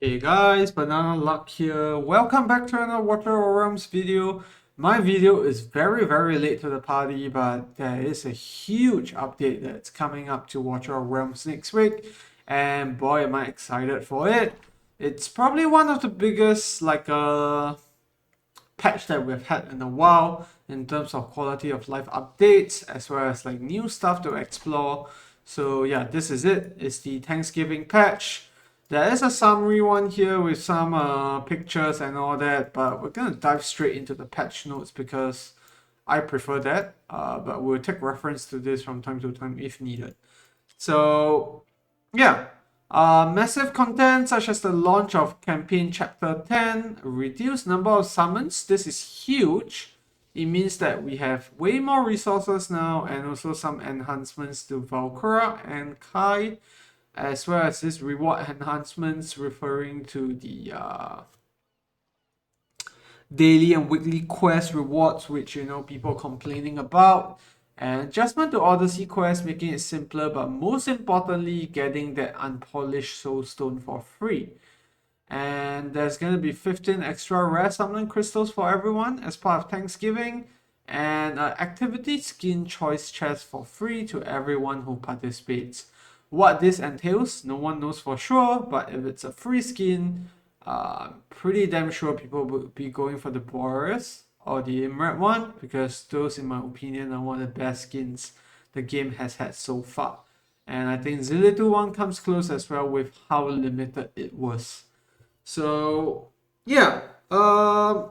Hey guys, Banana Luck here. Welcome back to another Water Realms video. My video is very late to the party, but there is a huge update that's coming up to Water Realms next week, and boy am I excited for it. It's probably one of the biggest patch that we've had in a while in terms of quality of life updates as well as like new stuff to explore. So yeah, this is it. It's the Thanksgiving patch. There is a summary one here with some pictures and all that, but we're gonna dive straight into the patch notes because I prefer that. But we'll take reference to this from time to time if needed. So yeah, massive content such as the launch of campaign chapter 10, reduced number of summons. This is huge. It means that we have way more resources now and also some enhancements to Valkyra and Kai, as well as this reward enhancements referring to the daily and weekly quest rewards, which people complaining about. And adjustment to Odyssey quest, making it simpler, but most importantly, getting that unpolished Soulstone for free. And there's gonna be 15 extra rare summon crystals for everyone as part of Thanksgiving, and activity skin choice chest for free to everyone who participates. What this entails, no one knows for sure, but if it's a free skin, pretty damn sure people will be going for the Boreas or the Emerald one, because those, in my opinion, are one of the best skins the game has had so far. And I think Zillitu one comes close as well with how limited it was. So yeah, update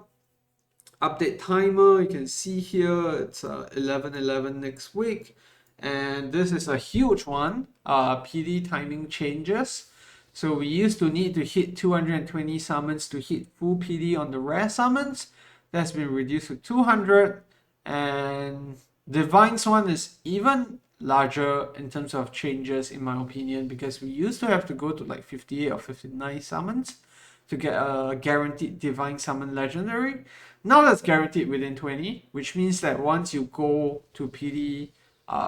timer, you can see here it's 11:11 next week, and this is a huge one. PD timing changes. So we used to need to hit 220 summons to hit full PD on the rare summons. That's been reduced to 200, and Divine's one is even larger in terms of changes in my opinion, because we used to have to go to like 58 or 59 summons to get a guaranteed Divine Summon Legendary. Now that's guaranteed within 20, which means that once you go to PD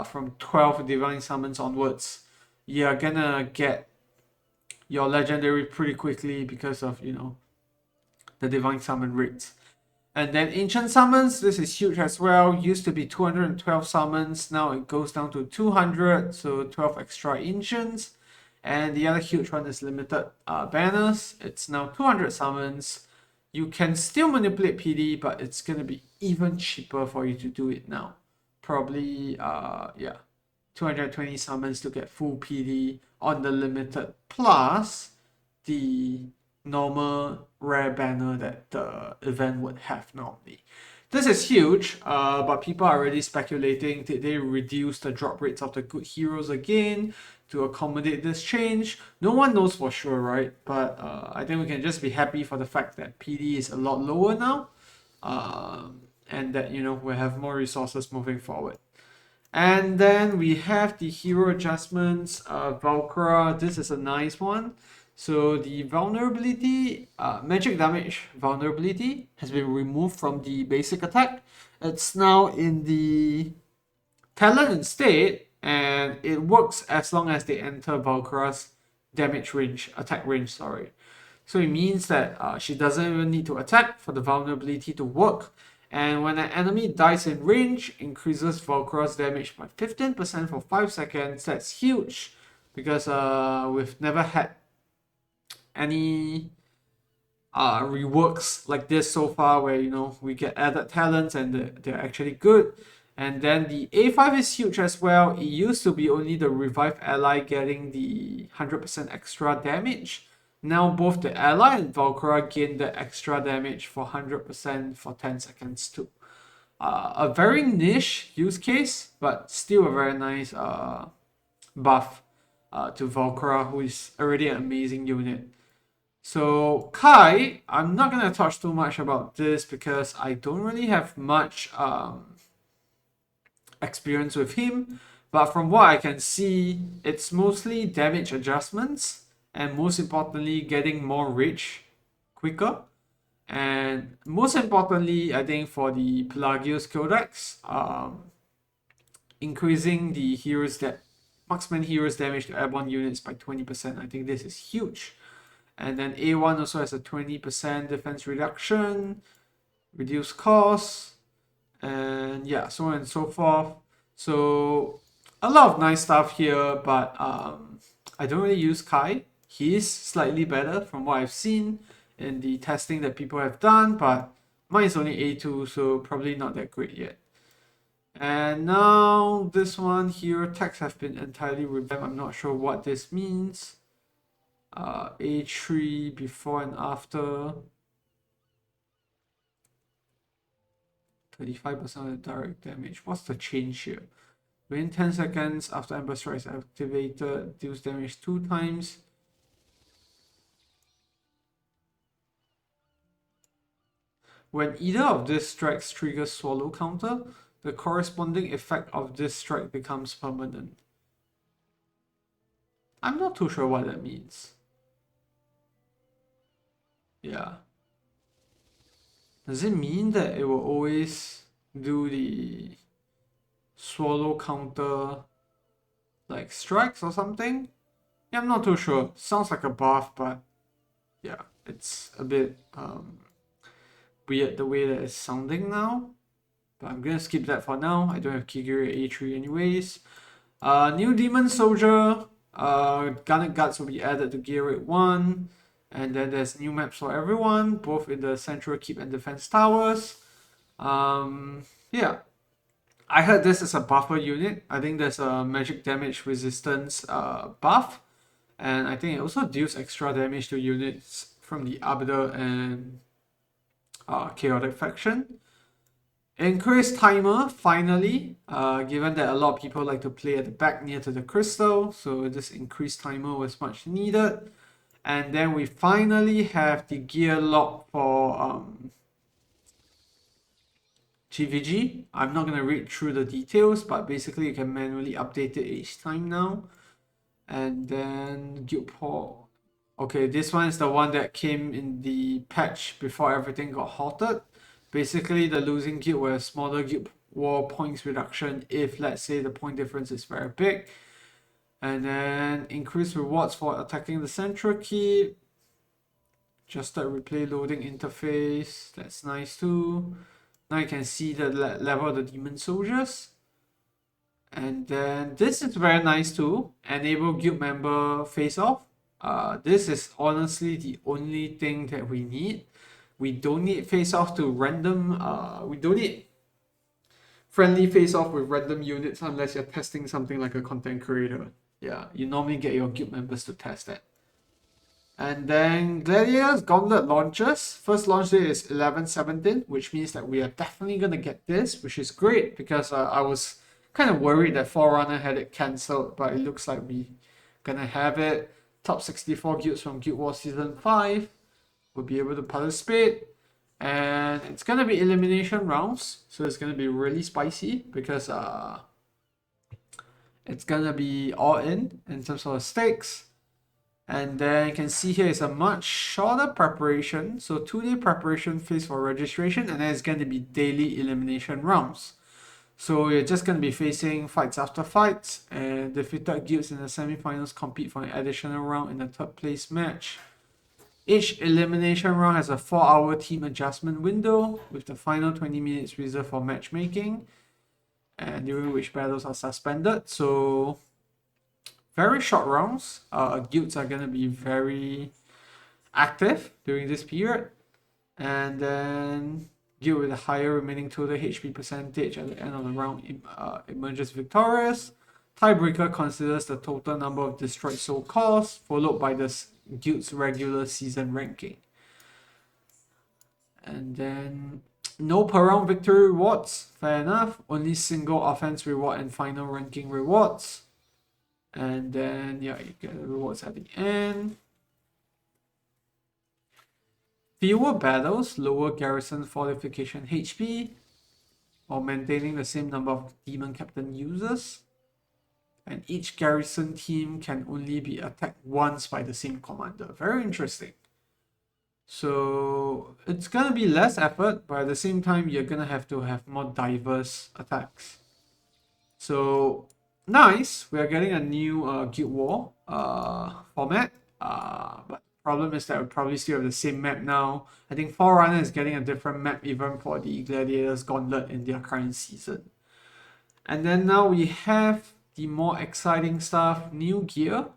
from 12 Divine Summons onwards, you're gonna get your Legendary pretty quickly because of, the Divine Summon rates. And then Ancient Summons, this is huge as well. Used to be 212 summons, now it goes down to 200, so 12 extra Ancients. And the other huge one is limited banners. It's now 200 summons. You can still manipulate PD, but it's going to be even cheaper for you to do it now. Probably, 220 summons to get full PD on the limited, plus the normal rare banner that the event would have normally. This is huge, but people are already speculating, did they reduce the drop rates of the good heroes again to accommodate this change? No one knows for sure, right? But I think we can just be happy for the fact that PD is a lot lower now, and that, we have more resources moving forward. And then we have the hero adjustments. Valkyra, this is a nice one. So the vulnerability, magic damage vulnerability has been removed from the basic attack. It's now in the talent instead, and it works as long as they enter Valkyra's attack range, sorry. So it means that she doesn't even need to attack for the vulnerability to work. And when an enemy dies in range, increases Valkyra's damage by 15% for 5 seconds. That's huge, because we've never had any reworks like this so far, where we get added talents and they're actually good. And then the A5 is huge as well. It used to be only the revived ally getting the 100% extra damage. Now both the ally and Valkyra gain the extra damage for 100% for 10 seconds too. A very niche use case, but still a very nice buff to Valkyra, who is already an amazing unit. So Kai, I'm not gonna touch too much about this because I don't really have much experience with him, but from what I can see, it's mostly damage adjustments, and most importantly, getting more rich quicker. And most importantly, I think for the Pelagius Codex, increasing the marksman heroes damage to airborne units by 20%. I think this is huge. And then A1 also has a 20% defense reduction, reduced costs, and yeah, so on and so forth. So a lot of nice stuff here, but I don't really use Kai. He is slightly better from what I've seen in the testing that people have done, but mine is only A2, so probably not that great yet. And now this one here, text have been entirely revamped. I'm not sure what this means. A3 before and after. 35% of the direct damage. What's the change here? Within 10 seconds after Ember Strike is activated, deals damage 2 times. When either of these strikes triggers swallow counter, the corresponding effect of this strike becomes permanent. I'm not too sure what that means. Yeah. Does it mean that it will always do the swallow counter like strikes or something? Yeah, I'm not too sure. Sounds like a buff, but yeah, it's a bit weird the way that it's sounding now. But I'm gonna skip that for now. I don't have Key Gear A3 anyways. New Demon Soldier. Garnet Guards will be added to Gear Rate 1. And then there's new maps for everyone, both in the Central Keep and Defense Towers. Yeah. I heard this is a buffer unit. I think there's a magic damage resistance buff. And I think it also deals extra damage to units from the Arbiter and Chaotic faction. Increased timer, finally, given that a lot of people like to play at the back near to the crystal, so this increased timer was much needed. And then we finally have the gear lock for GvG. I'm not going to read through the details, but basically you can manually update it each time now. And then guild port. Okay, this one is the one that came in the patch before everything got halted. Basically, the losing guild will have smaller guild war points reduction if, let's say, the point difference is very big. And then increased rewards for attacking the central keep. Just that replay loading interface. That's nice too. Now you can see the level of the demon soldiers. And then this is very nice too. Enable guild member face off. This is honestly the only thing that we need. We don't need face off to random. We don't need friendly face off with random units unless you're testing something like a content creator. Yeah, you normally get your guild members to test that. And then Gladiator's Gauntlet launches. First launch date is 11/17, which means that we are definitely gonna get this, which is great because I was kind of worried that Forerunner had it cancelled, but it looks like we gonna have it. Top 64 guilds from Guild Wars Season 5 will be able to participate. And it's gonna be elimination rounds, so it's gonna be really spicy because it's gonna be all in terms of the stakes. And then you can see here is a much shorter preparation. So 2-day preparation phase for registration, and then it's going to be daily elimination rounds. So you're just going to be facing fights after fights, and defeated guilds in the semifinals compete for an additional round in the third place match. Each elimination round has a 4-hour team adjustment window, with the final 20 minutes reserved for matchmaking, and during which battles are suspended. So very short rounds. Guilds are going to be very active during this period. And then guild with a higher remaining total HP percentage at the end of the round emerges victorious. Tiebreaker considers the total number of destroyed soul costs, followed by the guild's regular season ranking. And then no per round victory rewards, fair enough. Only single offense reward and final ranking rewards. And then, yeah, you get the rewards at the end. Fewer battles, lower garrison fortification HP, while maintaining the same number of demon captain users. And each garrison team can only be attacked once by the same commander. Very interesting. So it's gonna be less effort, but at the same time, you're gonna have to have more diverse attacks. So nice, we are getting a new Guild War format, but Problem is that we probably still have the same map now. I think Forerunner is getting a different map even for the Gladiators Gauntlet in their current season. And then now we have the more exciting stuff, new gear.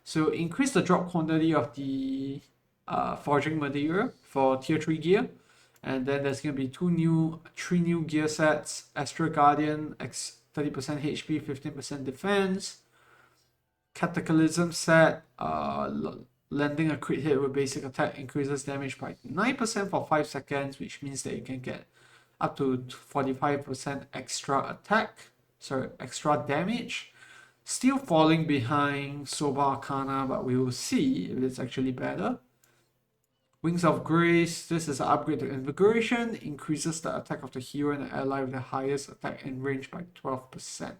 So increase the drop quantity of the forging material for tier 3 gear. And then there's going to be three new gear sets. Astral Guardian, 30% HP, 15% defense. Cataclysm set, landing a crit hit with basic attack increases damage by 9% for 5 seconds, which means that you can get up to 45% extra damage. Still falling behind Soba Arcana, but we will see if it's actually better. Wings of Grace, this is an upgrade to Invigoration, increases the attack of the hero and the ally with the highest attack and range by 12%.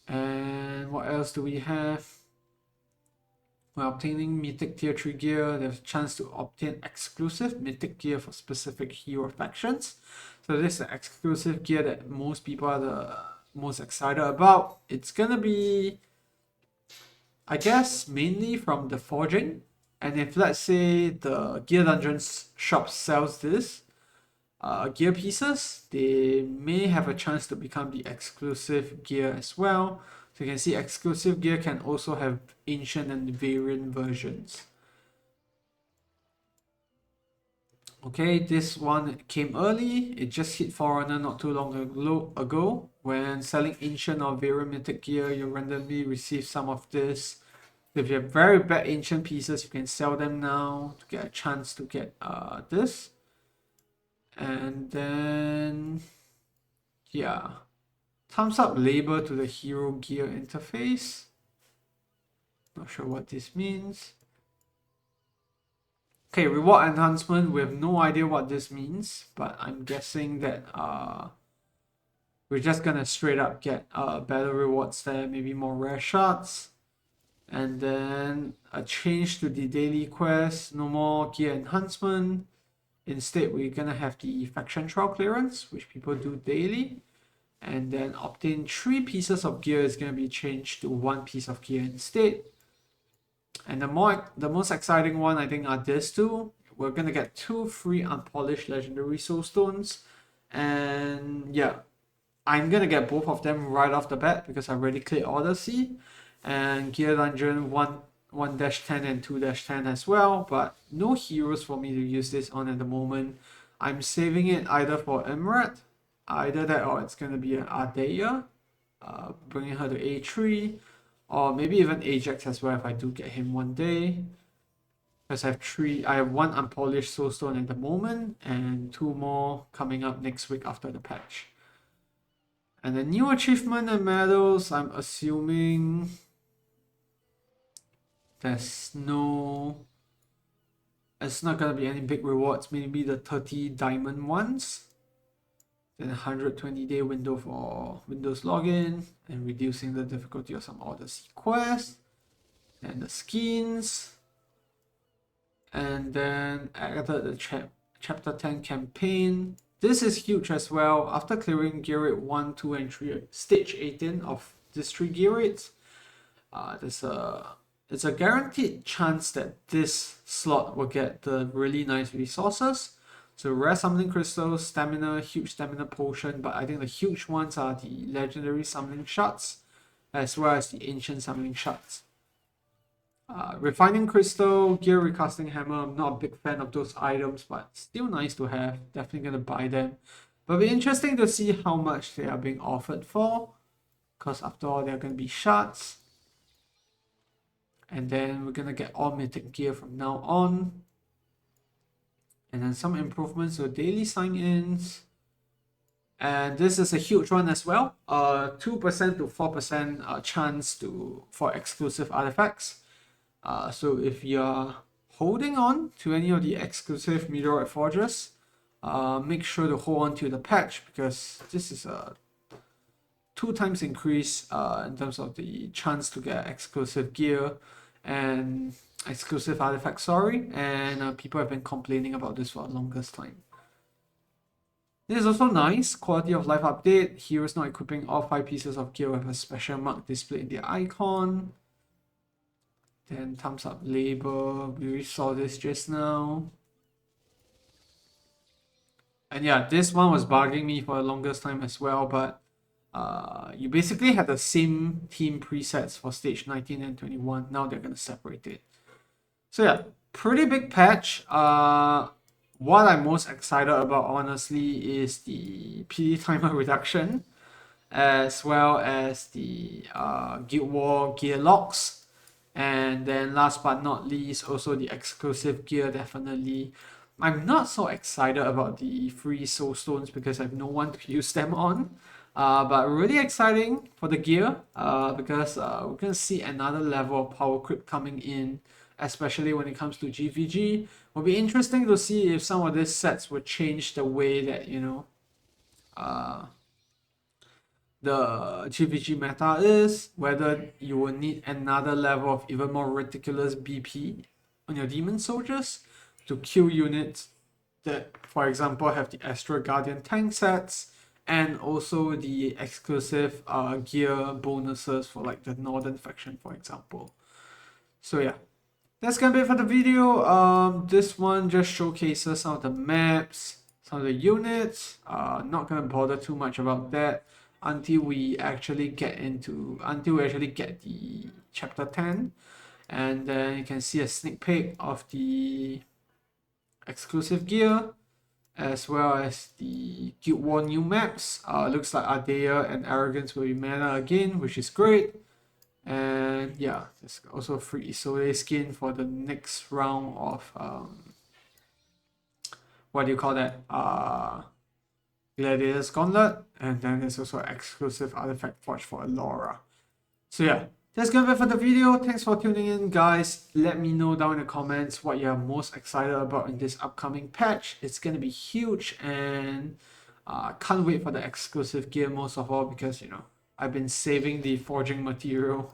And what else do we have? When obtaining Mythic Tier 3 gear, there's a chance to obtain exclusive Mythic gear for specific hero factions. So this is the exclusive gear that most people are the most excited about. It's gonna be, I guess, mainly from the forging. And if let's say the Gear Dungeons shop sells this gear pieces, they may have a chance to become the exclusive gear as well. So you can see exclusive gear can also have ancient and variant versions. Okay, this one came early. It just hit Forerunner not too long ago. When selling ancient or variant mythic gear, you randomly receive some of this. If you have very bad ancient pieces, you can sell them now to get a chance to get this. And then, yeah, thumbs up label to the hero gear interface. Not sure what this means. Okay, reward enhancement. We have no idea what this means, but I'm guessing that we're just gonna straight up get better rewards there, maybe more rare shards. And then a change to the daily quest, no more gear enhancement. Instead, we're gonna have the faction trial clearance, which people do daily. And then obtain 3 pieces of gear is gonna be changed to 1 piece of gear instead. And the most exciting one, I think, are these two. We're gonna get 2 free unpolished legendary Soulstones. And yeah, I'm gonna get both of them right off the bat because I already cleared Odyssey. And Gear Dungeon 1-10 and 2-10 as well, but no heroes for me to use this on at the moment. I'm saving it either for Imrat, either that or it's going to be an Ardea, bringing her to A3, or maybe even Ajax as well if I do get him one day. Because I have 1 unpolished Soulstone at the moment and 2 more coming up next week after the patch. And the new achievement and medals, I'm assuming it's not gonna be any big rewards, maybe the 30 diamond ones. Then 120-day window for Windows login and reducing the difficulty of some Odyssey quests. And the skins. And then added the chapter 10 campaign. This is huge as well. After clearing gear rate 1, 2, and 3, stage 18 of these 3 gear rates, it's a guaranteed chance that this slot will get the really nice resources. So rare summoning crystals, stamina, huge stamina potion, but I think the huge ones are the legendary summoning shards, as well as the ancient summoning shards. Refining crystal, gear recasting hammer, I'm not a big fan of those items, but still nice to have. Definitely gonna buy them. But it'll be interesting to see how much they are being offered for, because after all, they're gonna be shards. And then we're gonna get all mythic gear from now on. And then some improvements to daily sign-ins. And this is a huge one as well. 2% to 4% chance for exclusive artifacts. So if you're holding on to any of the exclusive Meteorite Forges, make sure to hold on to the patch because this is a 2 times increase in terms of the chance to get exclusive gear and exclusive artifacts, and people have been complaining about this for the longest time. This is also nice, quality of life update. Heroes not equipping all 5 pieces of gear with a special mark displayed in their icon. Then thumbs up label, we saw this just now. And yeah, this one was bugging me for the longest time as well, but you basically had the same theme presets for stage 19 and 21. Now they're going to separate it. So yeah, pretty big patch. What I'm most excited about, honestly, is the PD timer reduction, as well as the Guild Gear Locks. And then last but not least, also the exclusive gear, definitely. I'm not so excited about the free Soulstones because I have no one to use them on. But really exciting for the gear because we're going to see another level of power creep coming in, especially when it comes to GvG. Will be interesting to see if some of these sets would change the way that, you know, the GvG meta is, whether you will need another level of even more ridiculous BP on your demon soldiers to kill units that, for example, have the Astral Guardian tank sets, and also the exclusive gear bonuses for like the Northern faction, for example. So yeah, that's gonna be it for the video. This one just showcases some of the maps, some of the units. Not gonna bother too much about that until we actually get the chapter 10, and then you can see a sneak peek of the exclusive gear as well as the Guild War new maps. Looks like Ardea and Arrogance will be meta again, which is great. And yeah, there's also a free Isolde skin for the next round of what do you call that? Gladiator's Gauntlet, and then there's also exclusive artifact forge for Allura. So yeah, that's gonna be it for the video. Thanks for tuning in, guys. Let me know down in the comments what you're most excited about in this upcoming patch. It's gonna be huge, and can't wait for the exclusive gear most of all because, you know, I've been saving the forging material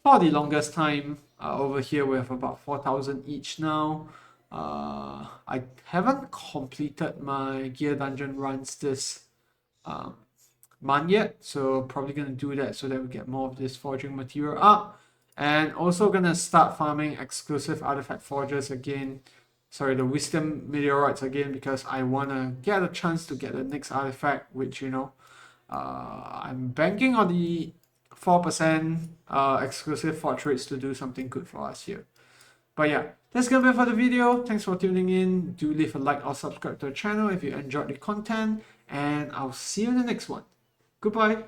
for the longest time. Over here we have about 4,000 each now. I haven't completed my gear dungeon runs this month yet, so probably gonna do that so that we get more of this forging material up, and also gonna start farming exclusive artifact forges again. Sorry, the wisdom meteorites again, because I wanna get a chance to get the next artifact, which, you know, I'm banking on the 4% exclusive forge rates to do something good for us here. But yeah, that's gonna be it for the video. Thanks for tuning in. Do leave a like or subscribe to the channel if you enjoyed the content, and I'll see you in the next one. Goodbye.